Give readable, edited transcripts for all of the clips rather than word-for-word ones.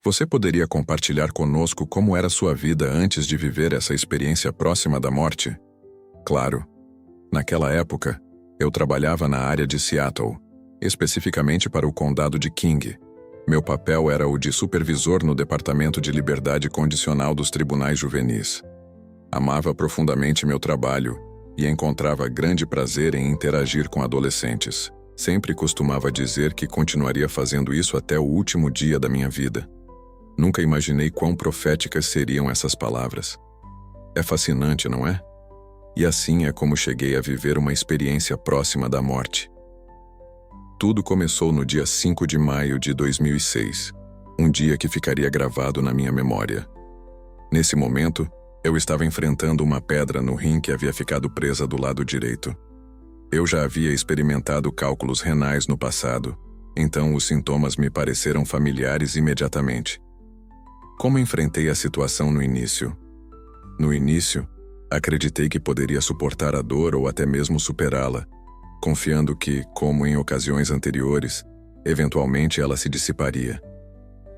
Você poderia compartilhar conosco como era sua vida antes de viver essa experiência próxima da morte? Claro. Naquela época, eu trabalhava na área de Seattle, especificamente para o condado de King. Meu papel era o de supervisor no Departamento de Liberdade Condicional dos Tribunais Juvenis. Amava profundamente meu trabalho e encontrava grande prazer em interagir com adolescentes. Sempre costumava dizer que continuaria fazendo isso até o último dia da minha vida. Nunca imaginei quão proféticas seriam essas palavras. É fascinante, não é? E assim é como cheguei a viver uma experiência próxima da morte. Tudo começou no dia 5 de maio de 2006, um dia que ficaria gravado na minha memória. Nesse momento, eu estava enfrentando uma pedra no rim que havia ficado presa do lado direito. Eu já havia experimentado cálculos renais no passado, então os sintomas me pareceram familiares imediatamente. Como enfrentei a situação no início? No início, acreditei que poderia suportar a dor ou até mesmo superá-la, confiando que, como em ocasiões anteriores, eventualmente ela se dissiparia.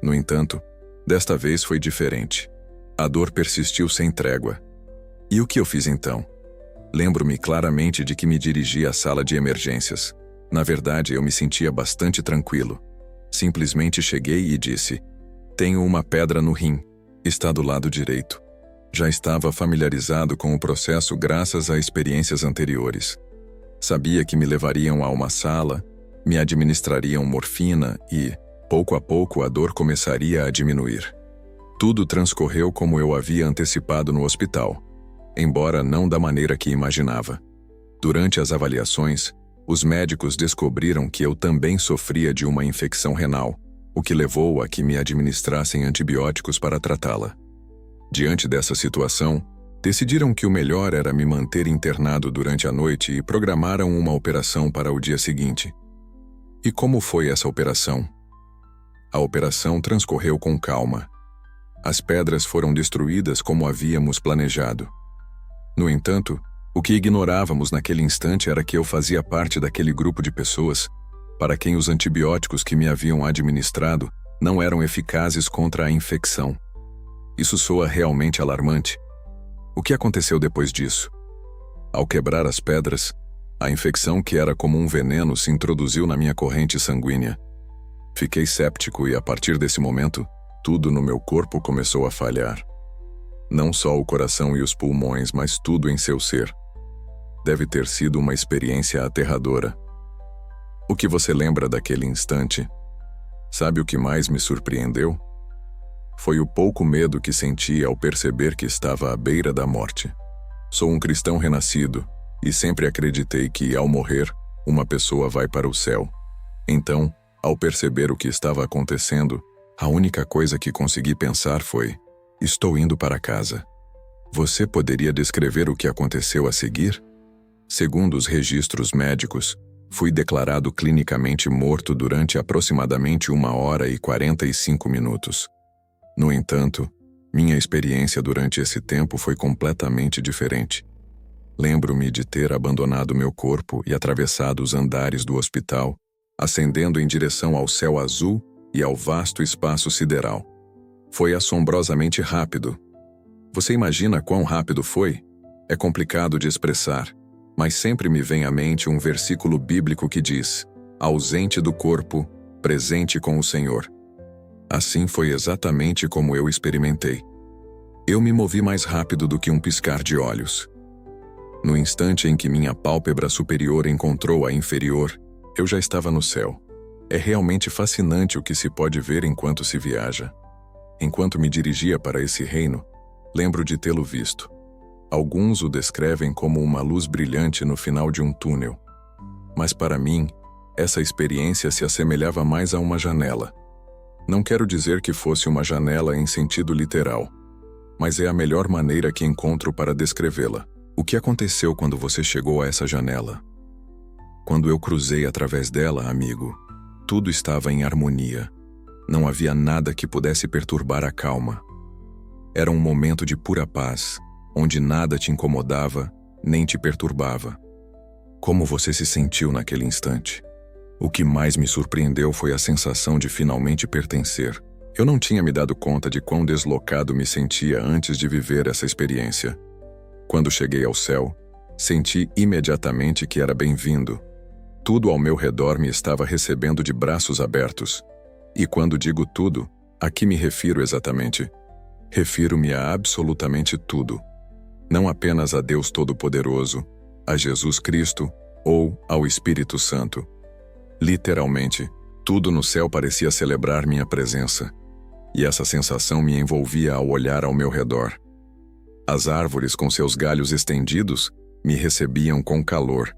No entanto, desta vez foi diferente. A dor persistiu sem trégua. E o que eu fiz então? Lembro-me claramente de que me dirigi à sala de emergências. Na verdade, eu me sentia bastante tranquilo. Simplesmente cheguei e disse: "Tenho uma pedra no rim. Está do lado direito." Já estava familiarizado com o processo graças a experiências anteriores. Sabia que me levariam a uma sala, me administrariam morfina e, pouco a pouco, a dor começaria a diminuir. Tudo transcorreu como eu havia antecipado no hospital, embora não da maneira que imaginava. Durante as avaliações, os médicos descobriram que eu também sofria de uma infecção renal, o que levou a que me administrassem antibióticos para tratá-la. Diante dessa situação, decidiram que o melhor era me manter internado durante a noite e programaram uma operação para o dia seguinte. E como foi essa operação? A operação transcorreu com calma. As pedras foram destruídas como havíamos planejado. No entanto, o que ignorávamos naquele instante era que eu fazia parte daquele grupo de pessoas para quem os antibióticos que me haviam administrado não eram eficazes contra a infecção. Isso soa realmente alarmante. O que aconteceu depois disso? Ao quebrar as pedras, a infecção que era como um veneno se introduziu na minha corrente sanguínea. Fiquei séptico e, a partir desse momento, tudo no meu corpo começou a falhar. Não só o coração e os pulmões, mas tudo em seu ser. Deve ter sido uma experiência aterradora. O que você lembra daquele instante? Sabe o que mais me surpreendeu? Foi o pouco medo que senti ao perceber que estava à beira da morte. Sou um cristão renascido e sempre acreditei que, ao morrer, uma pessoa vai para o céu. Então, ao perceber o que estava acontecendo, a única coisa que consegui pensar foi: estou indo para casa. Você poderia descrever o que aconteceu a seguir? Segundo os registros médicos, fui declarado clinicamente morto durante aproximadamente 1h e 45 minutos. No entanto, minha experiência durante esse tempo foi completamente diferente. Lembro-me de ter abandonado meu corpo e atravessado os andares do hospital, ascendendo em direção ao céu azul e ao vasto espaço sideral. Foi assombrosamente rápido. Você imagina quão rápido foi? É complicado de expressar, mas sempre me vem à mente um versículo bíblico que diz: "Ausente do corpo, presente com o Senhor." Assim foi exatamente como eu experimentei. Eu me movi mais rápido do que um piscar de olhos. No instante em que minha pálpebra superior encontrou a inferior, eu já estava no céu. É realmente fascinante o que se pode ver enquanto se viaja. Enquanto me dirigia para esse reino, lembro de tê-lo visto. Alguns o descrevem como uma luz brilhante no final de um túnel. Mas para mim, essa experiência se assemelhava mais a uma janela. Não quero dizer que fosse uma janela em sentido literal, mas é a melhor maneira que encontro para descrevê-la. O que aconteceu quando você chegou a essa janela? Quando eu cruzei através dela, amigo, tudo estava em harmonia. Não havia nada que pudesse perturbar a calma. Era um momento de pura paz, onde nada te incomodava, nem te perturbava. Como você se sentiu naquele instante? O que mais me surpreendeu foi a sensação de finalmente pertencer, Eu não tinha me dado conta de quão deslocado me sentia antes de viver essa experiência. Quando cheguei ao céu, senti imediatamente que era bem-vindo. Tudo ao meu redor me estava recebendo de braços abertos. E quando digo tudo, a que me refiro exatamente? Refiro-me a absolutamente tudo. Não apenas a Deus Todo-Poderoso, a Jesus Cristo ou ao Espírito Santo. Literalmente, tudo no céu parecia celebrar minha presença. E essa sensação me envolvia ao olhar ao meu redor. As árvores com seus galhos estendidos me recebiam com calor.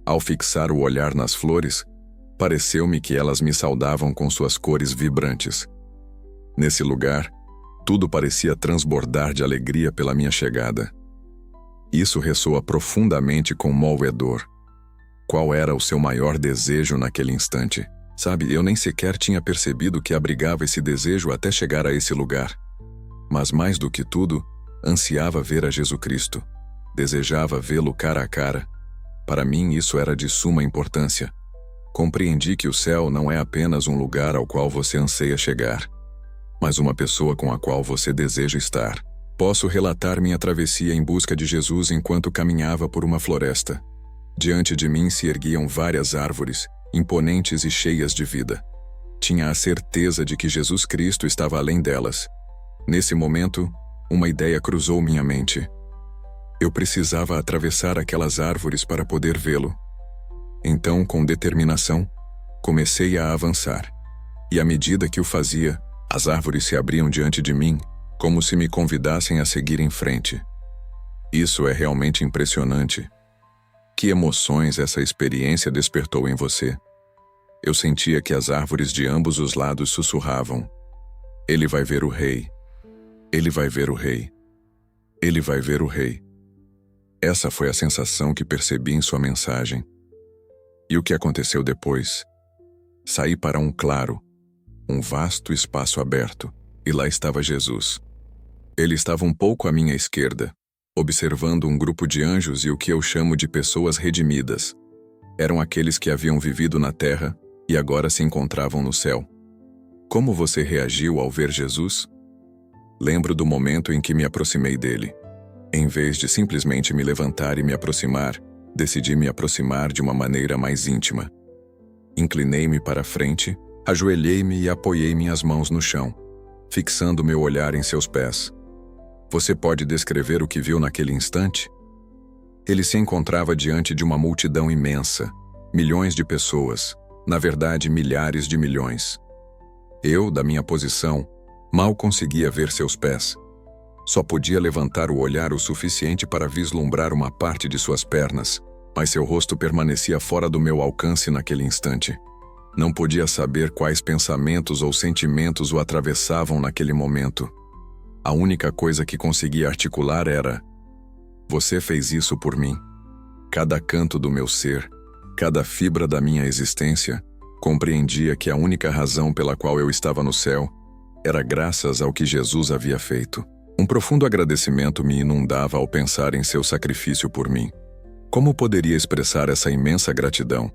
Ao fixar o olhar nas flores, pareceu-me que elas me saudavam com suas cores vibrantes. Nesse lugar, tudo parecia transbordar de alegria pela minha chegada. Isso ressoa profundamente com movedor. Qual era o seu maior desejo naquele instante? Sabe, eu nem sequer tinha percebido que abrigava esse desejo até chegar a esse lugar. Mas mais do que tudo, ansiava ver a Jesus Cristo. Desejava vê-lo cara a cara. Para mim isso era de suma importância. Compreendi que o céu não é apenas um lugar ao qual você anseia chegar, mas uma pessoa com a qual você deseja estar. Posso relatar minha travessia em busca de Jesus enquanto caminhava por uma floresta. Diante de mim se erguiam várias árvores, imponentes e cheias de vida. Tinha a certeza de que Jesus Cristo estava além delas. Nesse momento, uma ideia cruzou minha mente. Eu precisava atravessar aquelas árvores para poder vê-lo. Então, com determinação, comecei a avançar. E à medida que o fazia, as árvores se abriam diante de mim, como se me convidassem a seguir em frente. Isso é realmente impressionante. Que emoções essa experiência despertou em você? Eu sentia que as árvores de ambos os lados sussurravam: Ele vai ver o rei. Ele vai ver o rei. Ele vai ver o rei. Essa foi a sensação que percebi em sua mensagem. E o que aconteceu depois? Saí para um claro, um vasto espaço aberto, e lá estava Jesus. Ele estava um pouco à minha esquerda, observando um grupo de anjos e o que eu chamo de pessoas redimidas. Eram aqueles que haviam vivido na terra e agora se encontravam no céu. Como você reagiu ao ver Jesus? Lembro do momento em que me aproximei dele. Em vez de simplesmente me levantar e me aproximar, decidi me aproximar de uma maneira mais íntima. Inclinei-me para a frente, ajoelhei-me e apoiei minhas mãos no chão, fixando meu olhar em seus pés. Você pode descrever o que viu naquele instante? Ele se encontrava diante de uma multidão imensa, milhões de pessoas, na verdade milhares de milhões. Eu, da minha posição, mal conseguia ver seus pés. Só podia levantar o olhar o suficiente para vislumbrar uma parte de suas pernas, mas seu rosto permanecia fora do meu alcance naquele instante. Não podia saber quais pensamentos ou sentimentos o atravessavam naquele momento. A única coisa que conseguia articular era: Você fez isso por mim. Cada canto do meu ser, cada fibra da minha existência, compreendia que a única razão pela qual eu estava no céu era graças ao que Jesus havia feito. Um profundo agradecimento me inundava ao pensar em seu sacrifício por mim. Como poderia expressar essa imensa gratidão?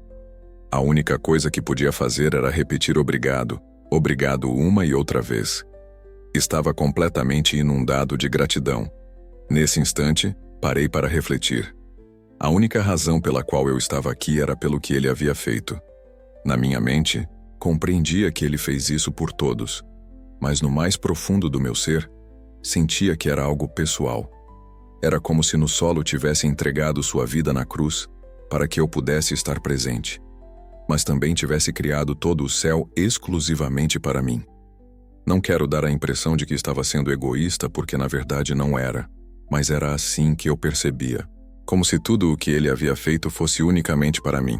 A única coisa que podia fazer era repetir obrigado, obrigado uma e outra vez. Estava completamente inundado de gratidão. Nesse instante, parei para refletir. A única razão pela qual eu estava aqui era pelo que ele havia feito. Na minha mente, compreendia que ele fez isso por todos, mas no mais profundo do meu ser, sentia que era algo pessoal. Era como se no solo tivesse entregado sua vida na cruz para que eu pudesse estar presente, mas também tivesse criado todo o céu exclusivamente para mim. Não quero dar a impressão de que estava sendo egoísta, porque na verdade não era, mas era assim que eu percebia, como se tudo o que ele havia feito fosse unicamente para mim.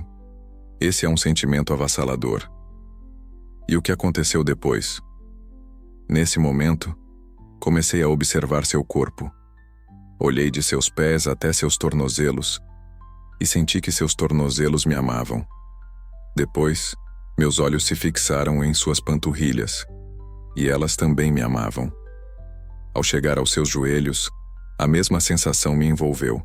Esse é um sentimento avassalador. E o que aconteceu depois? Nesse momento, comecei a observar seu corpo. Olhei de seus pés até seus tornozelos e senti que seus tornozelos me amavam. Depois, meus olhos se fixaram em suas panturrilhas e elas também me amavam. Ao chegar aos seus joelhos, a mesma sensação me envolveu.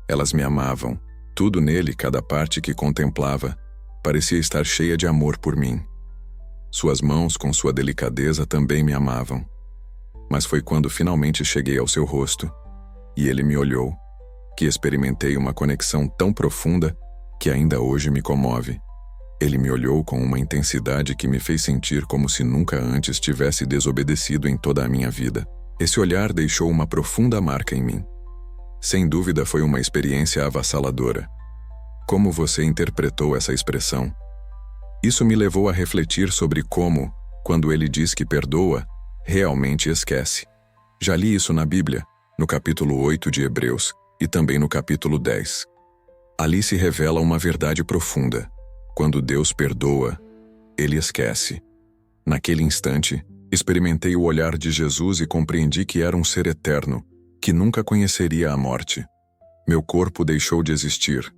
Elas me amavam. Tudo nele, cada parte que contemplava, parecia estar cheia de amor por mim. Suas mãos, com sua delicadeza, também me amavam. Mas foi quando finalmente cheguei ao seu rosto, e ele me olhou, que experimentei uma conexão tão profunda que ainda hoje me comove. Ele me olhou com uma intensidade que me fez sentir como se nunca antes tivesse desobedecido em toda a minha vida. Esse olhar deixou uma profunda marca em mim. Sem dúvida foi uma experiência avassaladora. Como você interpretou essa expressão? Isso me levou a refletir sobre como, quando ele diz que perdoa, realmente esquece. Já li isso na Bíblia, no capítulo 8 de Hebreus, e também no capítulo 10. Ali se revela uma verdade profunda. Quando Deus perdoa, ele esquece. Naquele instante, experimentei o olhar de Jesus e compreendi que era um ser eterno, que nunca conheceria a morte. Meu corpo deixou de existir,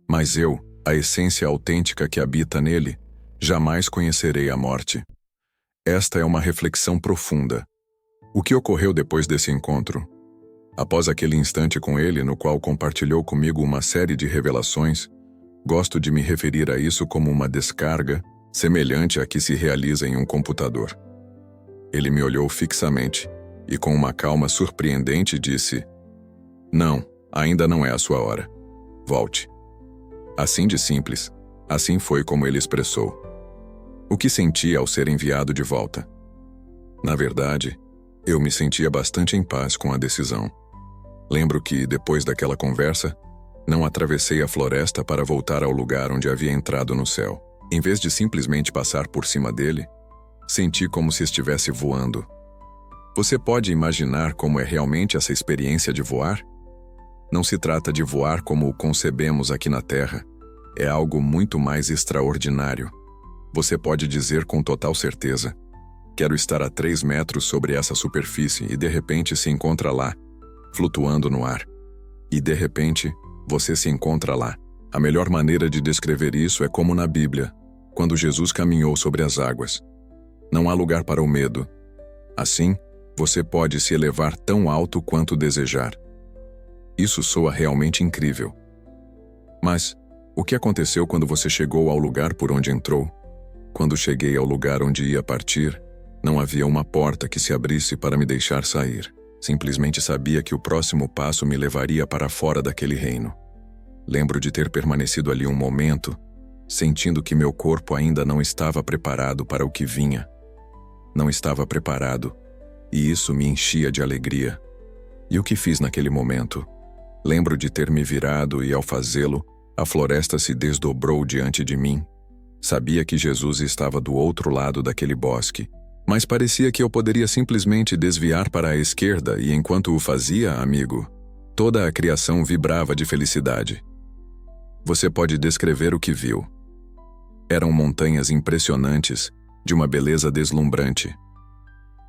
mas eu, a essência autêntica que habita nele, jamais conhecerei a morte. Esta é uma reflexão profunda. O que ocorreu depois desse encontro? Após aquele instante com ele, no qual compartilhou comigo uma série de revelações, gosto de me referir a isso como uma descarga, semelhante à que se realiza em um computador. Ele me olhou fixamente e, com uma calma surpreendente, disse: "Não, ainda não é a sua hora. Volte." Assim de simples, assim foi como ele expressou. O que senti ao ser enviado de volta? Na verdade, eu me sentia bastante em paz com a decisão. Lembro que, depois daquela conversa, não atravessei a floresta para voltar ao lugar onde havia entrado no céu. Em vez de simplesmente passar por cima dele, senti como se estivesse voando. Você pode imaginar como é realmente essa experiência de voar? Não se trata de voar como o concebemos aqui na Terra. É algo muito mais extraordinário. Você pode dizer com total certeza: quero estar a 3 metros sobre essa superfície, e de repente se encontra lá, flutuando no ar. E de repente, você se encontra lá. A melhor maneira de descrever isso é como na Bíblia, quando Jesus caminhou sobre as águas. Não há lugar para o medo. Assim, você pode se elevar tão alto quanto desejar. Isso soa realmente incrível. Mas, o que aconteceu quando você chegou ao lugar por onde entrou? Quando cheguei ao lugar onde ia partir, não havia uma porta que se abrisse para me deixar sair. Simplesmente sabia que o próximo passo me levaria para fora daquele reino. Lembro de ter permanecido ali um momento, sentindo que meu corpo ainda não estava preparado para o que vinha. Não estava preparado, e isso me enchia de alegria. E o que fiz naquele momento? Lembro de ter me virado e, ao fazê-lo, a floresta se desdobrou diante de mim. Sabia que Jesus estava do outro lado daquele bosque, mas parecia que eu poderia simplesmente desviar para a esquerda, e enquanto o fazia, amigo, toda a criação vibrava de felicidade. Você pode descrever o que viu. Eram montanhas impressionantes, de uma beleza deslumbrante.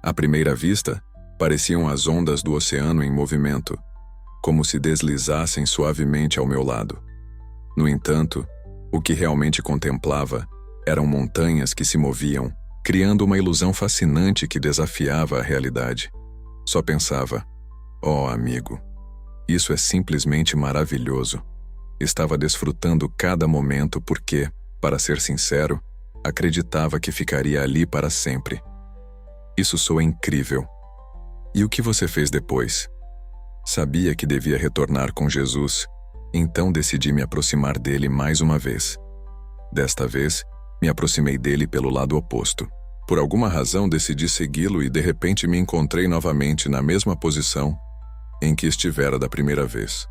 À primeira vista, pareciam as ondas do oceano em movimento, como se deslizassem suavemente ao meu lado. No entanto, o que realmente contemplava eram montanhas que se moviam, criando uma ilusão fascinante que desafiava a realidade. Só pensava: oh, amigo, isso é simplesmente maravilhoso. Estava desfrutando cada momento porque, para ser sincero, acreditava que ficaria ali para sempre. Isso soa incrível. E o que você fez depois? Sabia que devia retornar com Jesus, então decidi me aproximar dele mais uma vez. Desta vez, me aproximei dele pelo lado oposto. Por alguma razão decidi segui-lo e de repente me encontrei novamente na mesma posição em que estivera da primeira vez.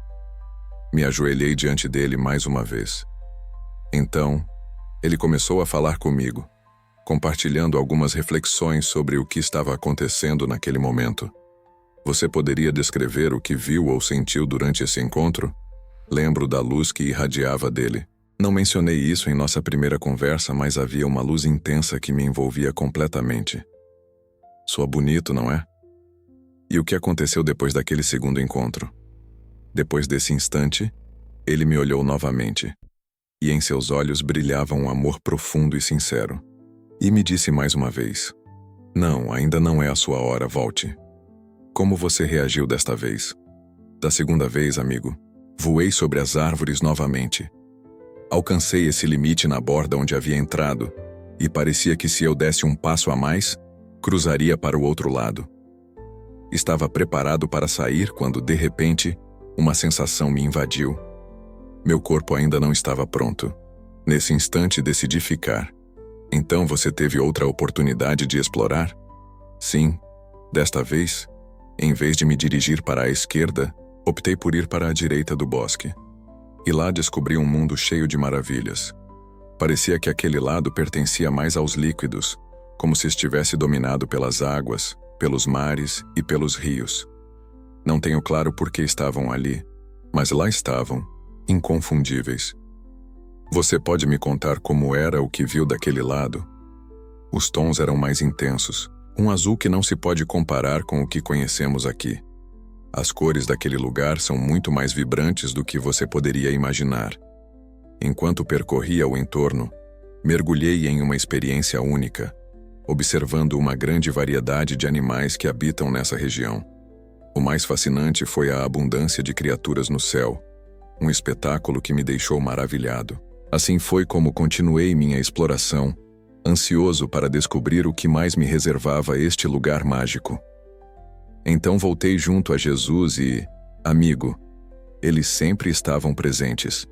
Me ajoelhei diante dele mais uma vez. Então, ele começou a falar comigo, compartilhando algumas reflexões sobre o que estava acontecendo naquele momento. Você poderia descrever o que viu ou sentiu durante esse encontro? Lembro da luz que irradiava dele. Não mencionei isso em nossa primeira conversa, mas havia uma luz intensa que me envolvia completamente. Soa bonito, não é? E o que aconteceu depois daquele segundo encontro? Depois desse instante, ele me olhou novamente, e em seus olhos brilhava um amor profundo e sincero. E me disse mais uma vez: não, ainda não é a sua hora, volte. Como você reagiu desta vez? Da segunda vez, amigo, voei sobre as árvores novamente. Alcancei esse limite na borda onde havia entrado, e parecia que se eu desse um passo a mais, cruzaria para o outro lado. Estava preparado para sair quando, de repente, uma sensação me invadiu. Meu corpo ainda não estava pronto. Nesse instante decidi ficar. Então você teve outra oportunidade de explorar? Sim, desta vez, em vez de me dirigir para a esquerda, optei por ir para a direita do bosque. E lá descobri um mundo cheio de maravilhas. Parecia que aquele lado pertencia mais aos líquidos, como se estivesse dominado pelas águas, pelos mares e pelos rios. Não tenho claro por que estavam ali, mas lá estavam, inconfundíveis. Você pode me contar como era o que viu daquele lado? Os tons eram mais intensos, um azul que não se pode comparar com o que conhecemos aqui. As cores daquele lugar são muito mais vibrantes do que você poderia imaginar. Enquanto percorria o entorno, mergulhei em uma experiência única, observando uma grande variedade de animais que habitam nessa região. O mais fascinante foi a abundância de criaturas no céu, um espetáculo que me deixou maravilhado. Assim foi como continuei minha exploração, ansioso para descobrir o que mais me reservava este lugar mágico. Então voltei junto a Jesus e, amigo, eles sempre estavam presentes.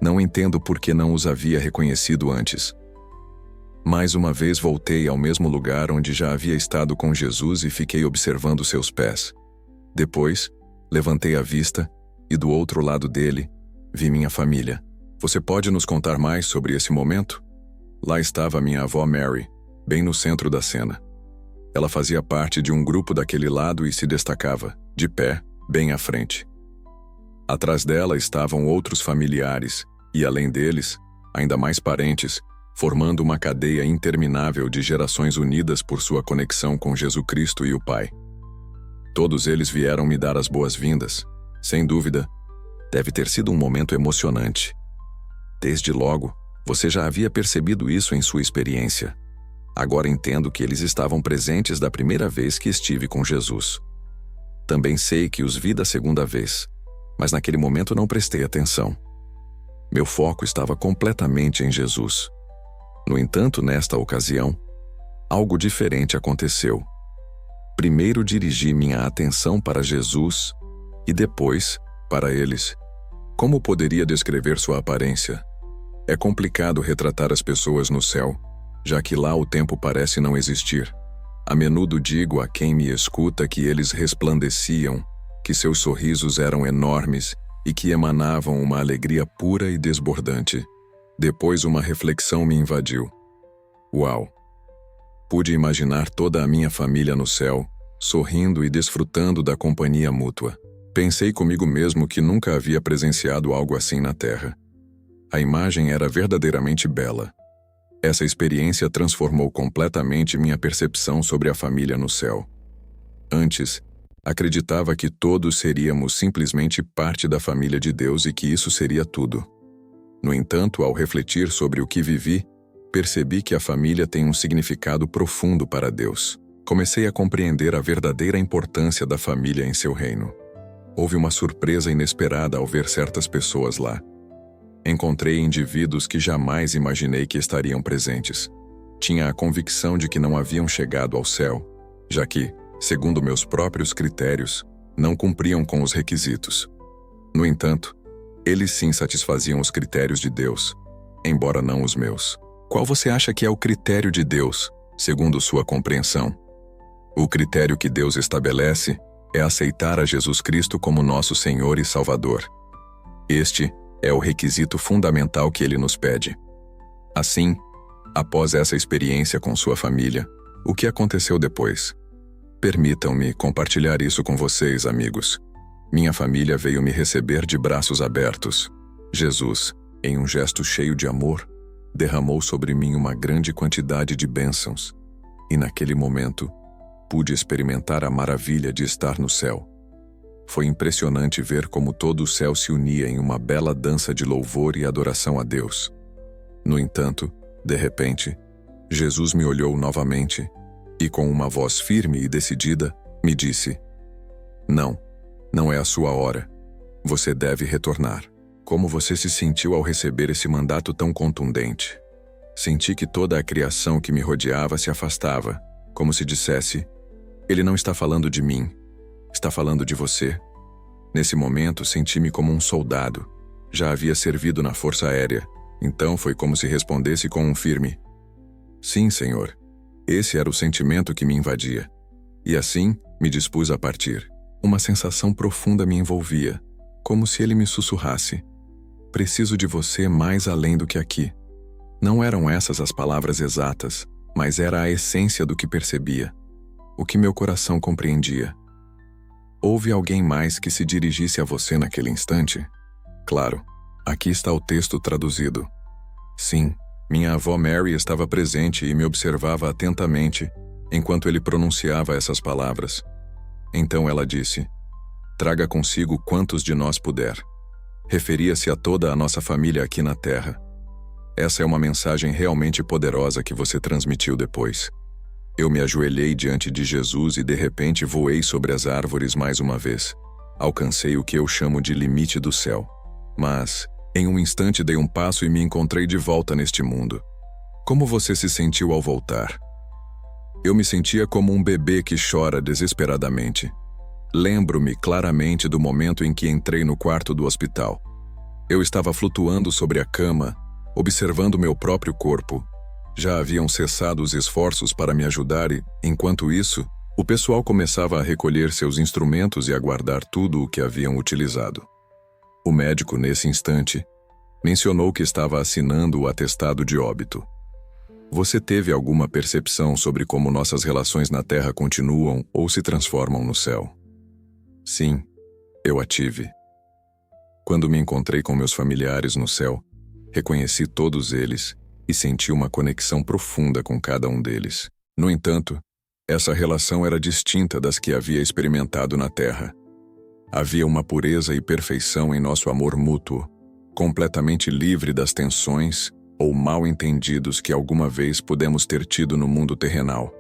Não entendo por que não os havia reconhecido antes. Mais uma vez voltei ao mesmo lugar onde já havia estado com Jesus e fiquei observando seus pés. Depois, levantei a vista e do outro lado dele, vi minha família. Você pode nos contar mais sobre esse momento? Lá estava minha avó Mary, bem no centro da cena. Ela fazia parte de um grupo daquele lado e se destacava, de pé, bem à frente. Atrás dela estavam outros familiares, e além deles, ainda mais parentes, formando uma cadeia interminável de gerações unidas por sua conexão com Jesus Cristo e o Pai. Todos eles vieram me dar as boas-vindas. Sem dúvida, deve ter sido um momento emocionante. Desde logo, você já havia percebido isso em sua experiência. Agora entendo que eles estavam presentes da primeira vez que estive com Jesus. Também sei que os vi da segunda vez, mas naquele momento não prestei atenção. Meu foco estava completamente em Jesus. No entanto, nesta ocasião, algo diferente aconteceu. Primeiro dirigi minha atenção para Jesus e depois para eles. Como poderia descrever sua aparência? É complicado retratar as pessoas no céu, já que lá o tempo parece não existir. A menudo digo a quem me escuta que eles resplandeciam, que seus sorrisos eram enormes e que emanavam uma alegria pura e desbordante. Depois uma reflexão me invadiu. Uau! Pude imaginar toda a minha família no céu, sorrindo e desfrutando da companhia mútua. Pensei comigo mesmo que nunca havia presenciado algo assim na Terra. A imagem era verdadeiramente bela. Essa experiência transformou completamente minha percepção sobre a família no céu. Antes, acreditava que todos seríamos simplesmente parte da família de Deus e que isso seria tudo. No entanto, ao refletir sobre o que vivi, percebi que a família tem um significado profundo para Deus. Comecei a compreender a verdadeira importância da família em seu reino. Houve uma surpresa inesperada ao ver certas pessoas lá. Encontrei indivíduos que jamais imaginei que estariam presentes. Tinha a convicção de que não haviam chegado ao céu, já que, segundo meus próprios critérios, não cumpriam com os requisitos. No entanto, eles sim satisfaziam os critérios de Deus, embora não os meus. Qual você acha que é o critério de Deus, segundo sua compreensão? O critério que Deus estabelece é aceitar a Jesus Cristo como nosso Senhor e Salvador. Este é o requisito fundamental que Ele nos pede. Assim, após essa experiência com sua família, o que aconteceu depois? Permitam-me compartilhar isso com vocês, amigos. Minha família veio me receber de braços abertos. Jesus, em um gesto cheio de amor, derramou sobre mim uma grande quantidade de bênçãos. E naquele momento, pude experimentar a maravilha de estar no céu. Foi impressionante ver como todo o céu se unia em uma bela dança de louvor e adoração a Deus. No entanto, de repente, Jesus me olhou novamente e, com uma voz firme e decidida, me disse: "Não, não é a sua hora. Você deve retornar." Como você se sentiu ao receber esse mandato tão contundente? Senti que toda a criação que me rodeava se afastava, como se dissesse: ele não está falando de mim, está falando de você. Nesse momento, senti-me como um soldado. Já havia servido na Força Aérea, então foi como se respondesse com um firme: sim, senhor. Esse era o sentimento que me invadia. E assim, me dispus a partir. Uma sensação profunda me envolvia, como se ele me sussurrasse: preciso de você mais além do que aqui. Não eram essas as palavras exatas, mas era a essência do que percebia, o que meu coração compreendia. Houve alguém mais que se dirigisse a você naquele instante? Claro, aqui está o texto traduzido. Sim, minha avó Mary estava presente e me observava atentamente enquanto ele pronunciava essas palavras. Então ela disse: traga consigo quantos de nós puder. Referia-se a toda a nossa família aqui na Terra. Essa é uma mensagem realmente poderosa que você transmitiu depois. Eu me ajoelhei diante de Jesus e de repente voei sobre as árvores mais uma vez. Alcancei o que eu chamo de limite do céu. Mas, em um instante dei um passo e me encontrei de volta neste mundo. Como você se sentiu ao voltar? Eu me sentia como um bebê que chora desesperadamente. Lembro-me claramente do momento em que entrei no quarto do hospital. Eu estava flutuando sobre a cama, observando meu próprio corpo. Já haviam cessado os esforços para me ajudar e, enquanto isso, o pessoal começava a recolher seus instrumentos e a guardar tudo o que haviam utilizado. O médico, nesse instante, mencionou que estava assinando o atestado de óbito. Você teve alguma percepção sobre como nossas relações na Terra continuam ou se transformam no céu? Sim, eu a tive. Quando me encontrei com meus familiares no céu, reconheci todos eles e senti uma conexão profunda com cada um deles. No entanto, essa relação era distinta das que havia experimentado na Terra. Havia uma pureza e perfeição em nosso amor mútuo, completamente livre das tensões ou mal-entendidos que alguma vez pudemos ter tido no mundo terrenal.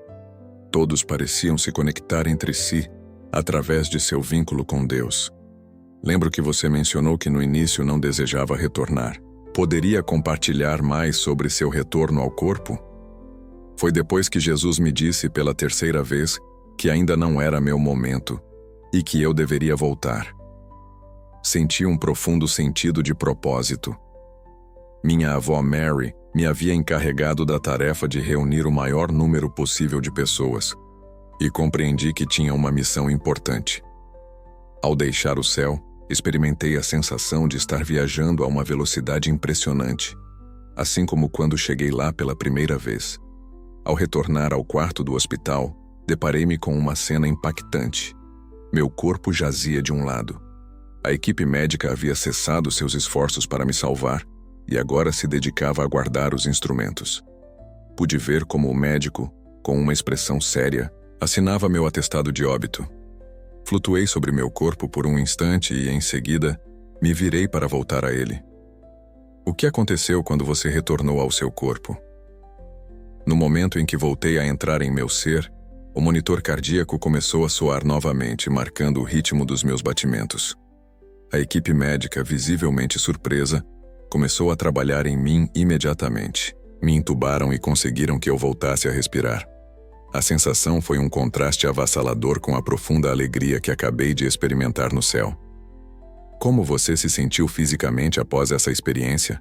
Todos pareciam se conectar entre si através de seu vínculo com Deus. Lembro que você mencionou que no início não desejava retornar. Poderia compartilhar mais sobre seu retorno ao corpo? Foi depois que Jesus me disse pela terceira vez que ainda não era meu momento e que eu deveria voltar. Senti um profundo sentido de propósito. Minha avó Mary me havia encarregado da tarefa de reunir o maior número possível de pessoas, e compreendi que tinha uma missão importante. Ao deixar o céu, experimentei a sensação de estar viajando a uma velocidade impressionante, assim como quando cheguei lá pela primeira vez. Ao retornar ao quarto do hospital, deparei-me com uma cena impactante. Meu corpo jazia de um lado. A equipe médica havia cessado seus esforços para me salvar e agora se dedicava a guardar os instrumentos. Pude ver como o médico, com uma expressão séria, assinava meu atestado de óbito. Flutuei sobre meu corpo por um instante e, em seguida, me virei para voltar a ele. O que aconteceu quando você retornou ao seu corpo? No momento em que voltei a entrar em meu ser, o monitor cardíaco começou a soar novamente, marcando o ritmo dos meus batimentos. A equipe médica, visivelmente surpresa, começou a trabalhar em mim imediatamente. Me entubaram e conseguiram que eu voltasse a respirar. A sensação foi um contraste avassalador com a profunda alegria que acabei de experimentar no céu. Como você se sentiu fisicamente após essa experiência?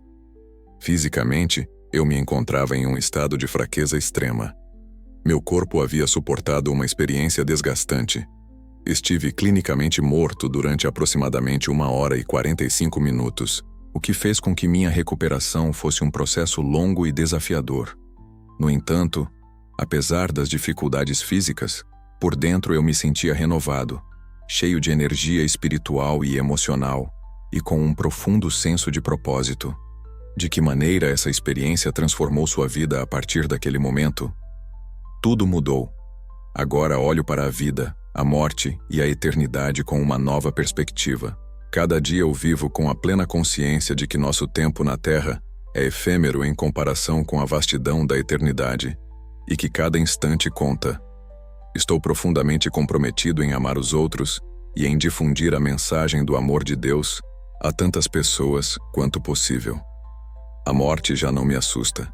Fisicamente, eu me encontrava em um estado de fraqueza extrema. Meu corpo havia suportado uma experiência desgastante. Estive clinicamente morto durante aproximadamente 1h e 45 minutos, o que fez com que minha recuperação fosse um processo longo e desafiador. No entanto, apesar das dificuldades físicas, por dentro eu me sentia renovado, cheio de energia espiritual e emocional, e com um profundo senso de propósito. De que maneira essa experiência transformou sua vida a partir daquele momento? Tudo mudou. Agora olho para a vida, a morte e a eternidade com uma nova perspectiva. Cada dia eu vivo com a plena consciência de que nosso tempo na Terra é efêmero em comparação com a vastidão da eternidade, e que cada instante conta. Estou profundamente comprometido em amar os outros e em difundir a mensagem do amor de Deus a tantas pessoas quanto possível. A morte já não me assusta.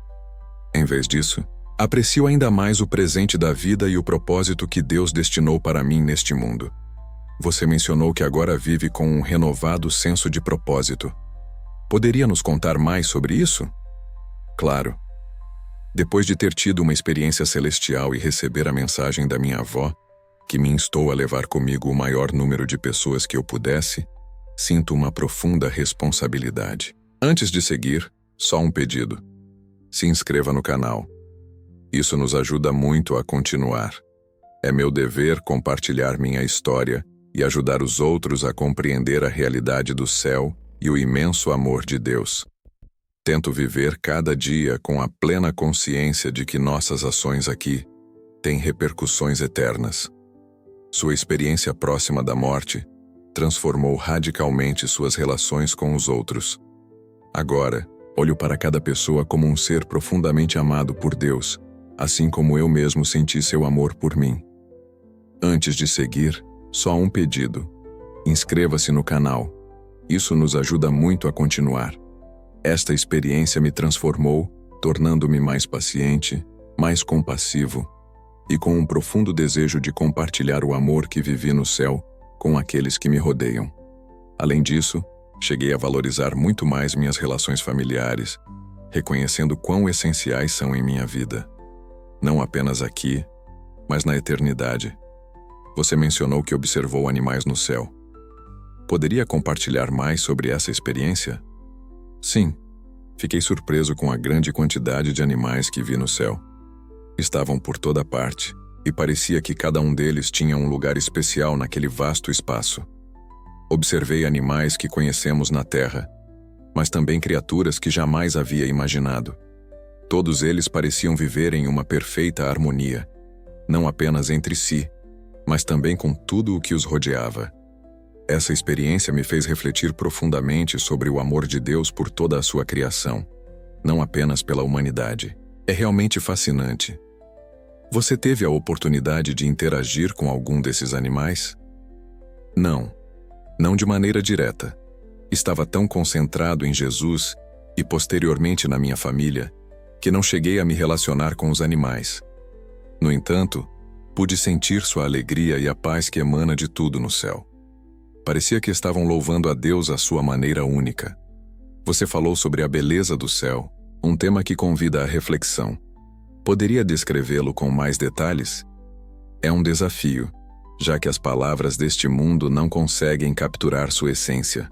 Em vez disso, aprecio ainda mais o presente da vida e o propósito que Deus destinou para mim neste mundo. Você mencionou que agora vive com um renovado senso de propósito. Poderia nos contar mais sobre isso? Claro. Depois de ter tido uma experiência celestial e receber a mensagem da minha avó, que me instou a levar comigo o maior número de pessoas que eu pudesse, sinto uma profunda responsabilidade. Antes de seguir, só um pedido. Se inscreva no canal. Isso nos ajuda muito a continuar. É meu dever compartilhar minha história e ajudar os outros a compreender a realidade do céu e o imenso amor de Deus. Tento viver cada dia com a plena consciência de que nossas ações aqui têm repercussões eternas. Sua experiência próxima da morte transformou radicalmente suas relações com os outros. Agora, olho para cada pessoa como um ser profundamente amado por Deus, assim como eu mesmo senti seu amor por mim. Antes de seguir, só um pedido. Inscreva-se no canal. Isso nos ajuda muito a continuar. Esta experiência me transformou, tornando-me mais paciente, mais compassivo e com um profundo desejo de compartilhar o amor que vivi no céu com aqueles que me rodeiam. Além disso, cheguei a valorizar muito mais minhas relações familiares, reconhecendo quão essenciais são em minha vida. Não apenas aqui, mas na eternidade. Você mencionou que observou animais no céu. Poderia compartilhar mais sobre essa experiência? Sim, fiquei surpreso com a grande quantidade de animais que vi no céu. Estavam por toda parte, e parecia que cada um deles tinha um lugar especial naquele vasto espaço. Observei animais que conhecemos na Terra, mas também criaturas que jamais havia imaginado. Todos eles pareciam viver em uma perfeita harmonia, não apenas entre si, mas também com tudo o que os rodeava. Essa experiência me fez refletir profundamente sobre o amor de Deus por toda a sua criação, não apenas pela humanidade. É realmente fascinante. Você teve a oportunidade de interagir com algum desses animais? Não de maneira direta. Estava tão concentrado em Jesus e posteriormente na minha família, que não cheguei a me relacionar com os animais. No entanto, pude sentir sua alegria e a paz que emana de tudo no céu. Parecia que estavam louvando a Deus à sua maneira única. Você falou sobre a beleza do céu, um tema que convida à reflexão. Poderia descrevê-lo com mais detalhes? É um desafio, já que as palavras deste mundo não conseguem capturar sua essência.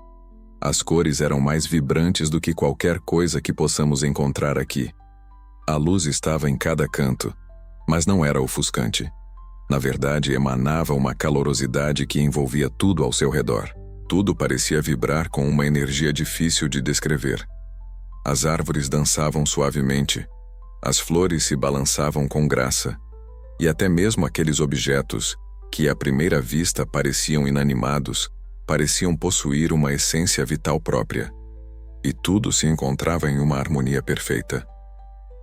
As cores eram mais vibrantes do que qualquer coisa que possamos encontrar aqui. A luz estava em cada canto, mas não era ofuscante. Na verdade, emanava uma calorosidade que envolvia tudo ao seu redor. Tudo parecia vibrar com uma energia difícil de descrever. As árvores dançavam suavemente, as flores se balançavam com graça, e até mesmo aqueles objetos, que à primeira vista pareciam inanimados, pareciam possuir uma essência vital própria. E tudo se encontrava em uma harmonia perfeita.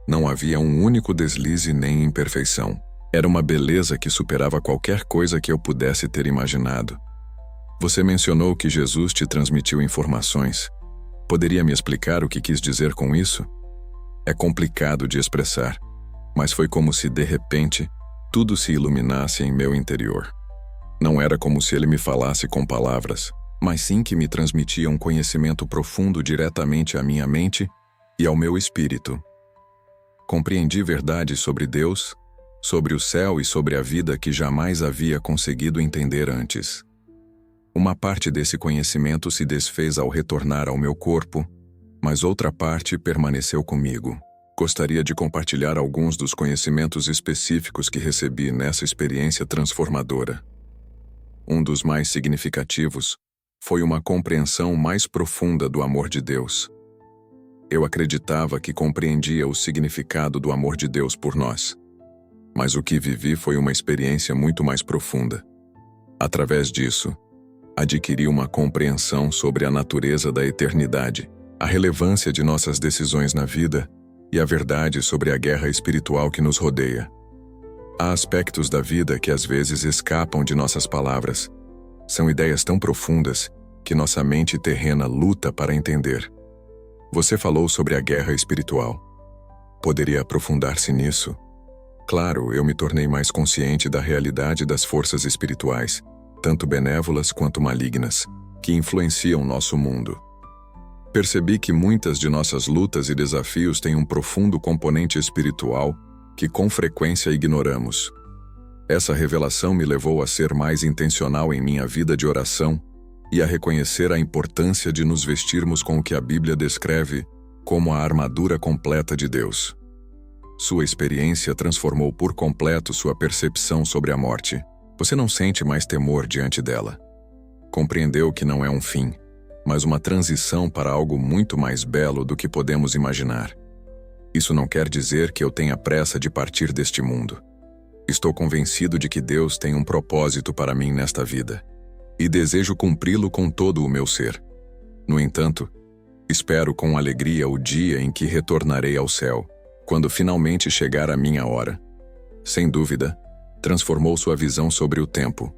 Não havia um único deslize nem imperfeição. Era uma beleza que superava qualquer coisa que eu pudesse ter imaginado. Você mencionou que Jesus te transmitiu informações. Poderia me explicar o que quis dizer com isso? É complicado de expressar, mas foi como se, de repente, tudo se iluminasse em meu interior. Não era como se ele me falasse com palavras, mas sim que me transmitia um conhecimento profundo diretamente à minha mente e ao meu espírito. Compreendi verdades sobre Deus, sobre o céu e sobre a vida que jamais havia conseguido entender antes. Uma parte desse conhecimento se desfez ao retornar ao meu corpo, mas outra parte permaneceu comigo. Gostaria de compartilhar alguns dos conhecimentos específicos que recebi nessa experiência transformadora. Um dos mais significativos foi uma compreensão mais profunda do amor de Deus. Eu acreditava que compreendia o significado do amor de Deus por nós, mas o que vivi foi uma experiência muito mais profunda. Através disso, adquiri uma compreensão sobre a natureza da eternidade, a relevância de nossas decisões na vida e a verdade sobre a guerra espiritual que nos rodeia. Há aspectos da vida que às vezes escapam de nossas palavras. São ideias tão profundas que nossa mente terrena luta para entender. Você falou sobre a guerra espiritual. Poderia aprofundar-se nisso? Claro, eu me tornei mais consciente da realidade das forças espirituais, tanto benévolas quanto malignas, que influenciam nosso mundo. Percebi que muitas de nossas lutas e desafios têm um profundo componente espiritual que com frequência ignoramos. Essa revelação me levou a ser mais intencional em minha vida de oração e a reconhecer a importância de nos vestirmos com o que a Bíblia descreve como a armadura completa de Deus. Sua experiência transformou por completo sua percepção sobre a morte. Você não sente mais temor diante dela. Compreendeu que não é um fim, mas uma transição para algo muito mais belo do que podemos imaginar. Isso não quer dizer que eu tenha pressa de partir deste mundo. Estou convencido de que Deus tem um propósito para mim nesta vida, e desejo cumpri-lo com todo o meu ser. No entanto, espero com alegria o dia em que retornarei ao céu, quando finalmente chegar a minha hora. Sem dúvida, transformou sua visão sobre o tempo.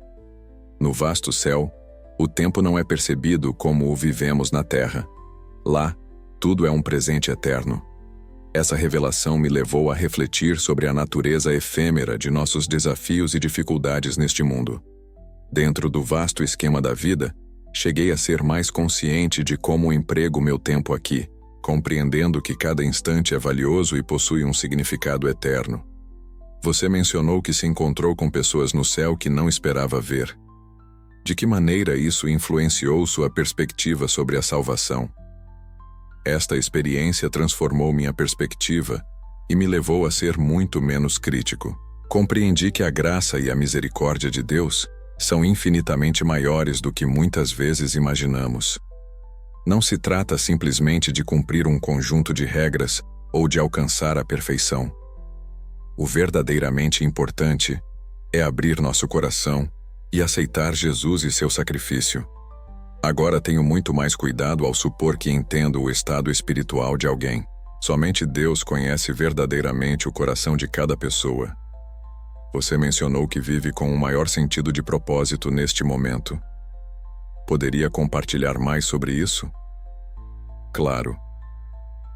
No vasto céu, o tempo não é percebido como o vivemos na terra. Lá, tudo é um presente eterno. Essa revelação me levou a refletir sobre a natureza efêmera de nossos desafios e dificuldades neste mundo. Dentro do vasto esquema da vida, cheguei a ser mais consciente de como emprego meu tempo aqui, compreendendo que cada instante é valioso e possui um significado eterno. Você mencionou que se encontrou com pessoas no céu que não esperava ver. De que maneira isso influenciou sua perspectiva sobre a salvação? Esta experiência transformou minha perspectiva e me levou a ser muito menos crítico. Compreendi que a graça e a misericórdia de Deus são infinitamente maiores do que muitas vezes imaginamos. Não se trata simplesmente de cumprir um conjunto de regras ou de alcançar a perfeição. O verdadeiramente importante é abrir nosso coração e aceitar Jesus e seu sacrifício. Agora tenho muito mais cuidado ao supor que entendo o estado espiritual de alguém. Somente Deus conhece verdadeiramente o coração de cada pessoa. Você mencionou que vive com um maior sentido de propósito neste momento. Poderia compartilhar mais sobre isso? Claro.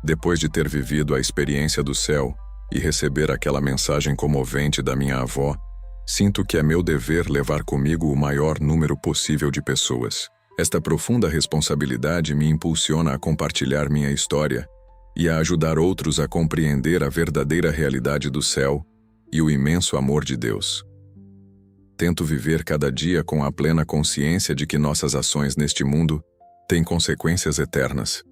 Depois de ter vivido a experiência do céu e receber aquela mensagem comovente da minha avó, sinto que é meu dever levar comigo o maior número possível de pessoas. Esta profunda responsabilidade me impulsiona a compartilhar minha história e a ajudar outros a compreender a verdadeira realidade do céu e o imenso amor de Deus. Tento viver cada dia com a plena consciência de que nossas ações neste mundo têm consequências eternas.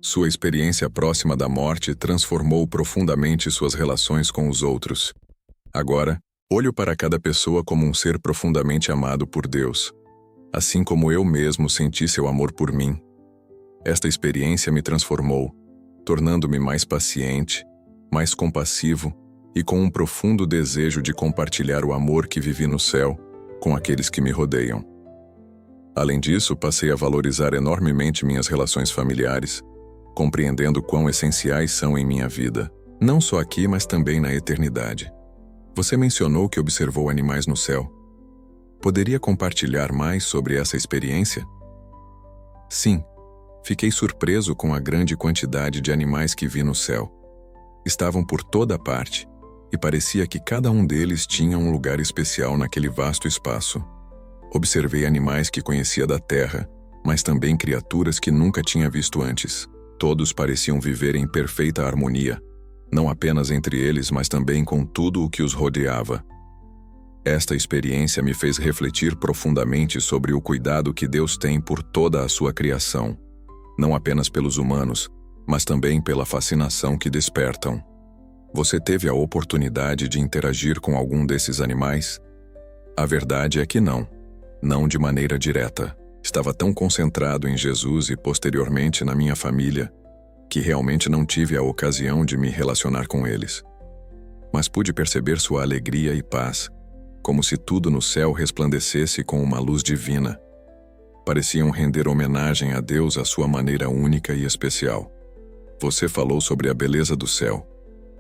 Sua experiência próxima da morte transformou profundamente suas relações com os outros. Agora, olho para cada pessoa como um ser profundamente amado por Deus, assim como eu mesmo senti seu amor por mim. Esta experiência me transformou, tornando-me mais paciente, mais compassivo e com um profundo desejo de compartilhar o amor que vivi no céu com aqueles que me rodeiam. Além disso, passei a valorizar enormemente minhas relações familiares, compreendendo quão essenciais são em minha vida, não só aqui, mas também na eternidade. Você mencionou que observou animais no céu. Poderia compartilhar mais sobre essa experiência? Sim, fiquei surpreso com a grande quantidade de animais que vi no céu. Estavam por toda parte, e parecia que cada um deles tinha um lugar especial naquele vasto espaço. Observei animais que conhecia da terra, mas também criaturas que nunca tinha visto antes. Todos pareciam viver em perfeita harmonia, não apenas entre eles, mas também com tudo o que os rodeava. Esta experiência me fez refletir profundamente sobre o cuidado que Deus tem por toda a sua criação, não apenas pelos humanos, mas também pela fascinação que despertam. Você teve a oportunidade de interagir com algum desses animais? A verdade é que não de maneira direta. Estava tão concentrado em Jesus e posteriormente na minha família, que realmente não tive a ocasião de me relacionar com eles. Mas pude perceber sua alegria e paz, como se tudo no céu resplandecesse com uma luz divina. Pareciam render homenagem a Deus à sua maneira única e especial. Você falou sobre a beleza do céu.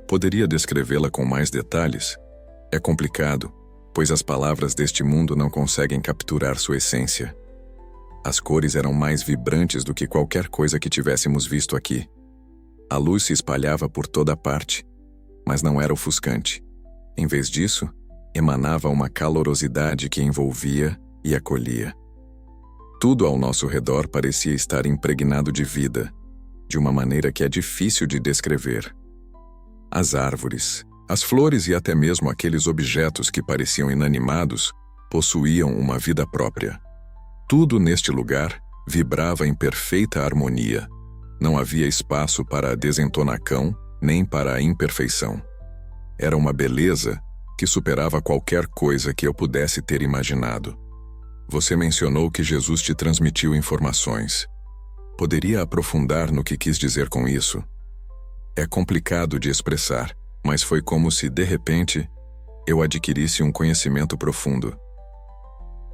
Poderia descrevê-la com mais detalhes? É complicado, pois as palavras deste mundo não conseguem capturar sua essência. As cores eram mais vibrantes do que qualquer coisa que tivéssemos visto aqui. A luz se espalhava por toda parte, mas não era ofuscante. Em vez disso, emanava uma calorosidade que envolvia e acolhia. Tudo ao nosso redor parecia estar impregnado de vida, de uma maneira que é difícil de descrever. As árvores, as flores e até mesmo aqueles objetos que pareciam inanimados possuíam uma vida própria. Tudo neste lugar vibrava em perfeita harmonia. Não havia espaço para a desentonação nem para a imperfeição. Era uma beleza que superava qualquer coisa que eu pudesse ter imaginado. Você mencionou que Jesus te transmitiu informações. Poderia aprofundar no que quis dizer com isso? É complicado de expressar, mas foi como se, de repente, eu adquirisse um conhecimento profundo.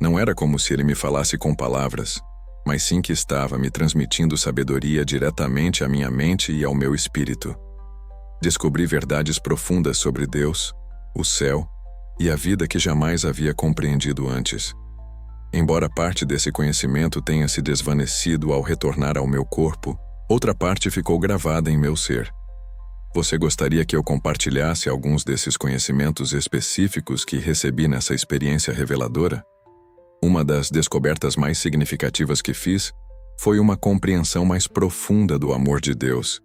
Não era como se ele me falasse com palavras, mas sim que estava me transmitindo sabedoria diretamente à minha mente e ao meu espírito. Descobri verdades profundas sobre Deus, o céu e a vida que jamais havia compreendido antes. Embora parte desse conhecimento tenha se desvanecido ao retornar ao meu corpo, outra parte ficou gravada em meu ser. Você gostaria que eu compartilhasse alguns desses conhecimentos específicos que recebi nessa experiência reveladora? Uma das descobertas mais significativas que fiz foi uma compreensão mais profunda do amor de Deus.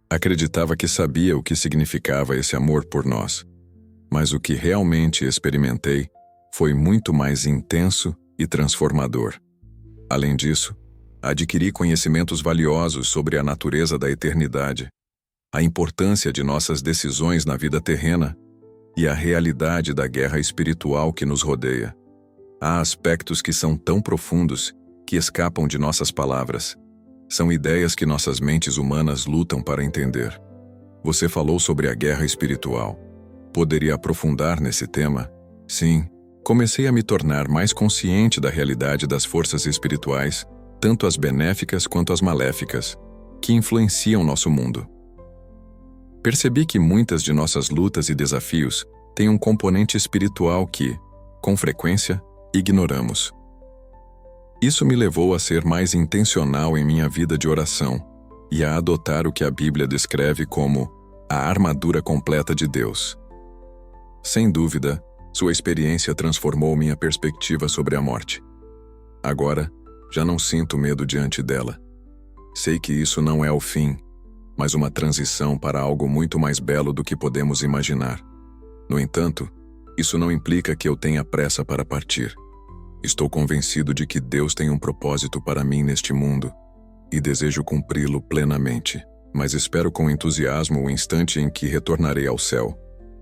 Acreditava que sabia o que significava esse amor por nós, mas o que realmente experimentei foi muito mais intenso e transformador. Além disso, adquiri conhecimentos valiosos sobre a natureza da eternidade, a importância de nossas decisões na vida terrena e a realidade da guerra espiritual que nos rodeia. Há aspectos que são tão profundos que escapam de nossas palavras. São ideias que nossas mentes humanas lutam para entender. Você falou sobre a guerra espiritual. Poderia aprofundar nesse tema? Sim, comecei a me tornar mais consciente da realidade das forças espirituais, tanto as benéficas quanto as maléficas, que influenciam nosso mundo. Percebi que muitas de nossas lutas e desafios têm um componente espiritual que, com frequência, ignoramos. Isso me levou a ser mais intencional em minha vida de oração e a adotar o que a Bíblia descreve como a armadura completa de Deus. Sem dúvida, sua experiência transformou minha perspectiva sobre a morte. Agora, já não sinto medo diante dela. Sei que isso não é o fim, mas uma transição para algo muito mais belo do que podemos imaginar. No entanto, isso não implica que eu tenha pressa para partir. Estou convencido de que Deus tem um propósito para mim neste mundo e desejo cumpri-lo plenamente, mas espero com entusiasmo o instante em que retornarei ao céu,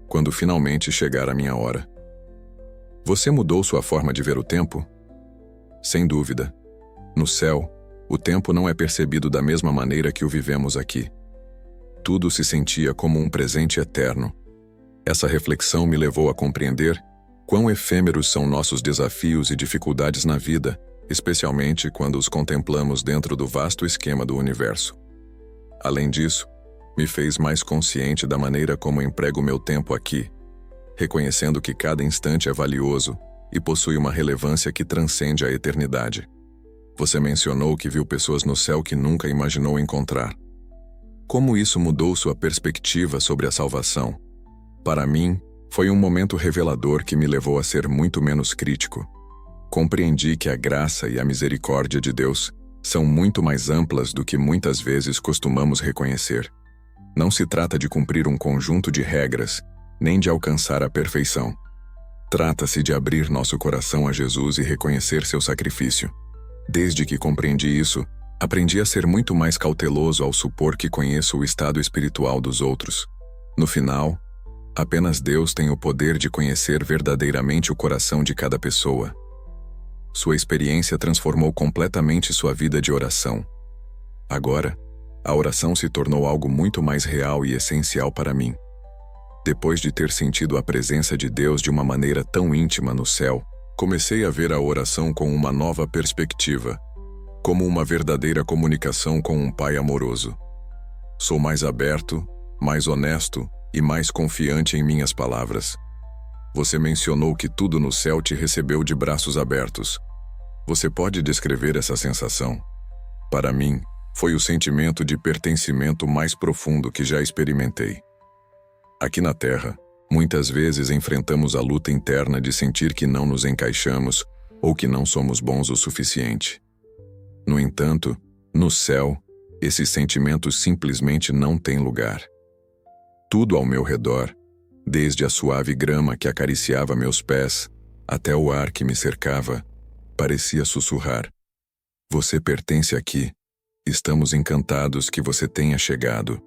quando finalmente chegar a minha hora. Você mudou sua forma de ver o tempo? Sem dúvida. No céu, o tempo não é percebido da mesma maneira que o vivemos aqui. Tudo se sentia como um presente eterno. Essa reflexão me levou a compreender quão efêmeros são nossos desafios e dificuldades na vida, especialmente quando os contemplamos dentro do vasto esquema do universo. Além disso, me fez mais consciente da maneira como emprego meu tempo aqui, reconhecendo que cada instante é valioso e possui uma relevância que transcende a eternidade. Você mencionou que viu pessoas no céu que nunca imaginou encontrar. Como isso mudou sua perspectiva sobre a salvação? Para mim, foi um momento revelador que me levou a ser muito menos crítico. Compreendi que a graça e a misericórdia de Deus são muito mais amplas do que muitas vezes costumamos reconhecer. Não se trata de cumprir um conjunto de regras, nem de alcançar a perfeição. Trata-se de abrir nosso coração a Jesus e reconhecer seu sacrifício. Desde que compreendi isso, aprendi a ser muito mais cauteloso ao supor que conheço o estado espiritual dos outros. No final, apenas Deus tem o poder de conhecer verdadeiramente o coração de cada pessoa. Sua experiência transformou completamente sua vida de oração. Agora, a oração se tornou algo muito mais real e essencial para mim. Depois de ter sentido a presença de Deus de uma maneira tão íntima no céu, comecei a ver a oração com uma nova perspectiva, como uma verdadeira comunicação com um Pai amoroso. Sou mais aberto, mais honesto e mais confiante em minhas palavras. Você mencionou que tudo no céu te recebeu de braços abertos. Você pode descrever essa sensação? Para mim, Foi o sentimento de pertencimento mais profundo que já experimentei. Aqui na Terra, muitas vezes enfrentamos a luta interna de sentir que não nos encaixamos ou que não somos bons o suficiente. No entanto, no céu, esses sentimentos simplesmente não têm lugar. Tudo ao meu redor, desde a suave grama que acariciava meus pés até o ar que me cercava, parecia sussurrar: "Você pertence aqui. Estamos encantados que você tenha chegado."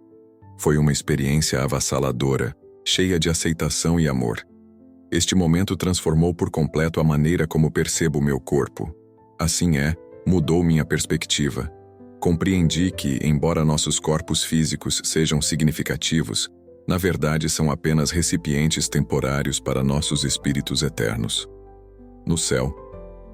Foi uma experiência avassaladora, cheia de aceitação e amor. Este momento transformou por completo a maneira como percebo meu corpo. Assim mudou minha perspectiva. Compreendi que, embora nossos corpos físicos sejam significativos, na verdade são apenas recipientes temporários para nossos espíritos eternos. No céu,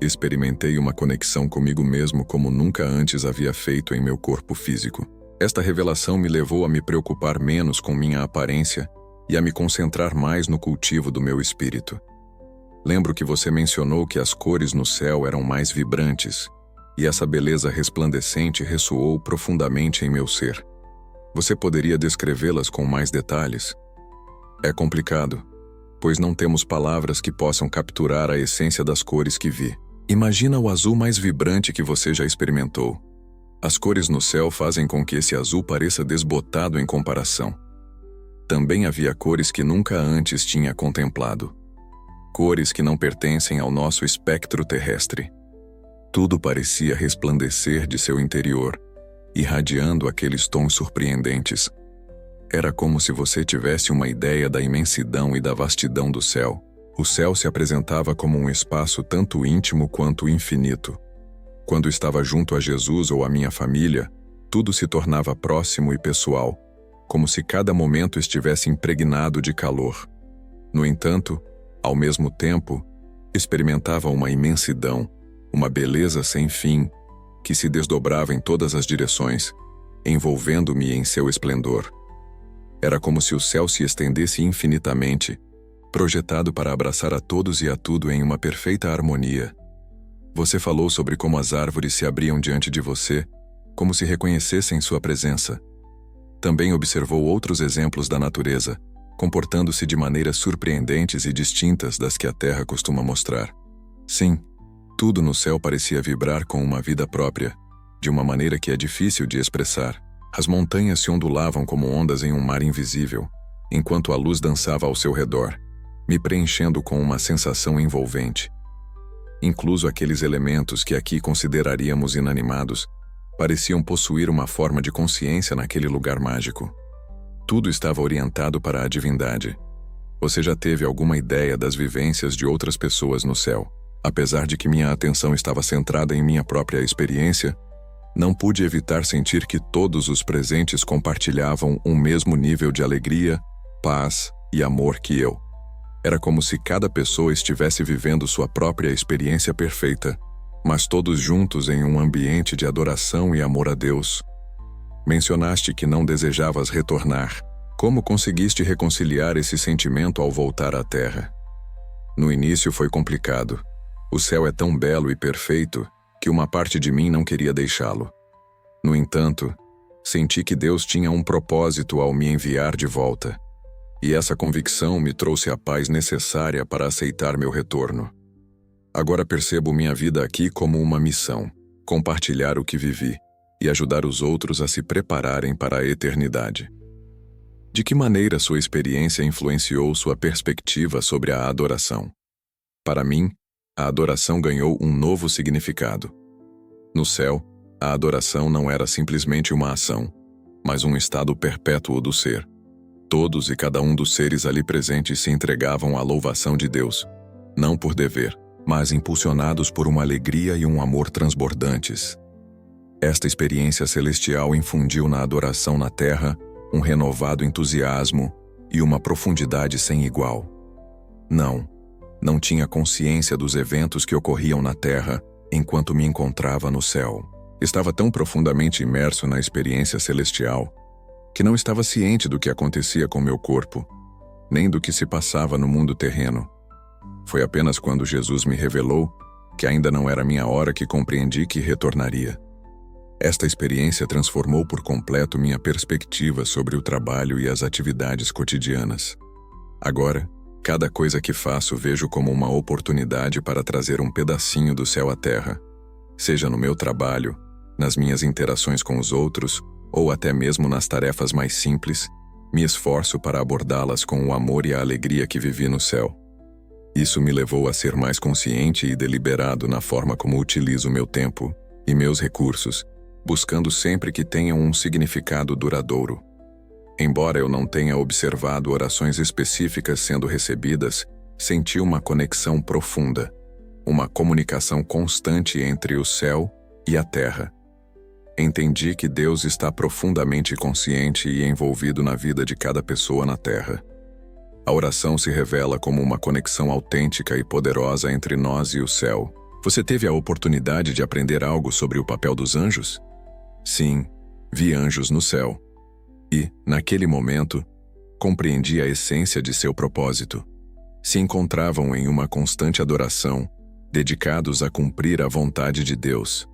experimentei uma conexão comigo mesmo como nunca antes havia feito em meu corpo físico. Esta revelação me levou a me preocupar menos com minha aparência e a me concentrar mais no cultivo do meu espírito. Lembro que você mencionou que as cores no céu eram mais vibrantes, e essa beleza resplandecente ressoou profundamente em meu ser. Você poderia descrevê-las com mais detalhes? É complicado, pois não temos palavras que possam capturar a essência das cores que vi. Imagina o azul mais vibrante que você já experimentou. As cores no céu fazem com que esse azul pareça desbotado em comparação. Também havia cores que nunca antes tinha contemplado. Cores que não pertencem ao nosso espectro terrestre. Tudo parecia resplandecer de seu interior, irradiando aqueles tons surpreendentes. Era como se você tivesse uma ideia da imensidão e da vastidão do céu. O céu se apresentava como um espaço tanto íntimo quanto infinito. Quando estava junto a Jesus ou a minha família, tudo se tornava próximo e pessoal, como se cada momento estivesse impregnado de calor. No entanto, ao mesmo tempo, experimentava uma imensidão, uma beleza sem fim, que se desdobrava em todas as direções, envolvendo-me em seu esplendor. Era como se o céu se estendesse infinitamente, projetado para abraçar a todos e a tudo em uma perfeita harmonia. Você falou sobre como as árvores se abriam diante de você, como se reconhecessem sua presença. Também observou outros exemplos da natureza, comportando-se de maneiras surpreendentes e distintas das que a terra costuma mostrar. Sim, tudo no céu parecia vibrar com uma vida própria, de uma maneira que é difícil de expressar. As montanhas se ondulavam como ondas em um mar invisível, enquanto a luz dançava ao seu redor, me preenchendo com uma sensação envolvente. Incluso aqueles elementos que aqui consideraríamos inanimados, pareciam possuir uma forma de consciência naquele lugar mágico. Tudo estava orientado para a divindade. Você já teve alguma ideia das vivências de outras pessoas no céu? Apesar de que minha atenção estava centrada em minha própria experiência, não pude evitar sentir que todos os presentes compartilhavam um mesmo nível de alegria, paz e amor que eu. Era como se cada pessoa estivesse vivendo sua própria experiência perfeita, mas todos juntos em um ambiente de adoração e amor a Deus. Mencionaste que não desejavas retornar. Como conseguiste reconciliar esse sentimento ao voltar à Terra? No início foi complicado. O céu é tão belo e perfeito que uma parte de mim não queria deixá-lo. No entanto, senti que Deus tinha um propósito ao me enviar de volta. E essa convicção me trouxe a paz necessária para aceitar meu retorno. Agora percebo minha vida aqui como uma missão: compartilhar o que vivi e ajudar os outros a se prepararem para a eternidade. De que maneira sua experiência influenciou sua perspectiva sobre a adoração? Para mim, a adoração ganhou um novo significado. No céu, a adoração não era simplesmente uma ação, mas um estado perpétuo do ser. Todos e cada um dos seres ali presentes se entregavam à louvação de Deus, não por dever, mas impulsionados por uma alegria e um amor transbordantes. Esta experiência celestial infundiu na adoração na terra um renovado entusiasmo e uma profundidade sem igual. Não tinha consciência dos eventos que ocorriam na terra enquanto me encontrava no céu. Estava tão profundamente imerso na experiência celestial que não estava ciente do que acontecia com meu corpo, nem do que se passava no mundo terreno. Foi apenas quando Jesus me revelou que ainda não era minha hora que compreendi que retornaria. Esta experiência transformou por completo minha perspectiva sobre o trabalho e as atividades cotidianas. Agora, cada coisa que faço vejo como uma oportunidade para trazer um pedacinho do céu à terra, seja no meu trabalho, nas minhas interações com os outros, ou até mesmo nas tarefas mais simples. Me esforço para abordá-las com o amor e a alegria que vivi no céu. Isso me levou a ser mais consciente e deliberado na forma como utilizo meu tempo e meus recursos, buscando sempre que tenham um significado duradouro. Embora eu não tenha observado orações específicas sendo recebidas, senti uma conexão profunda, uma comunicação constante entre o céu e a terra. Entendi que Deus está profundamente consciente e envolvido na vida de cada pessoa na Terra. A oração se revela como uma conexão autêntica e poderosa entre nós e o céu. Você teve a oportunidade de aprender algo sobre o papel dos anjos? Sim, vi anjos no céu. E, naquele momento, compreendi a essência de seu propósito. Se encontravam em uma constante adoração, dedicados a cumprir a vontade de Deus.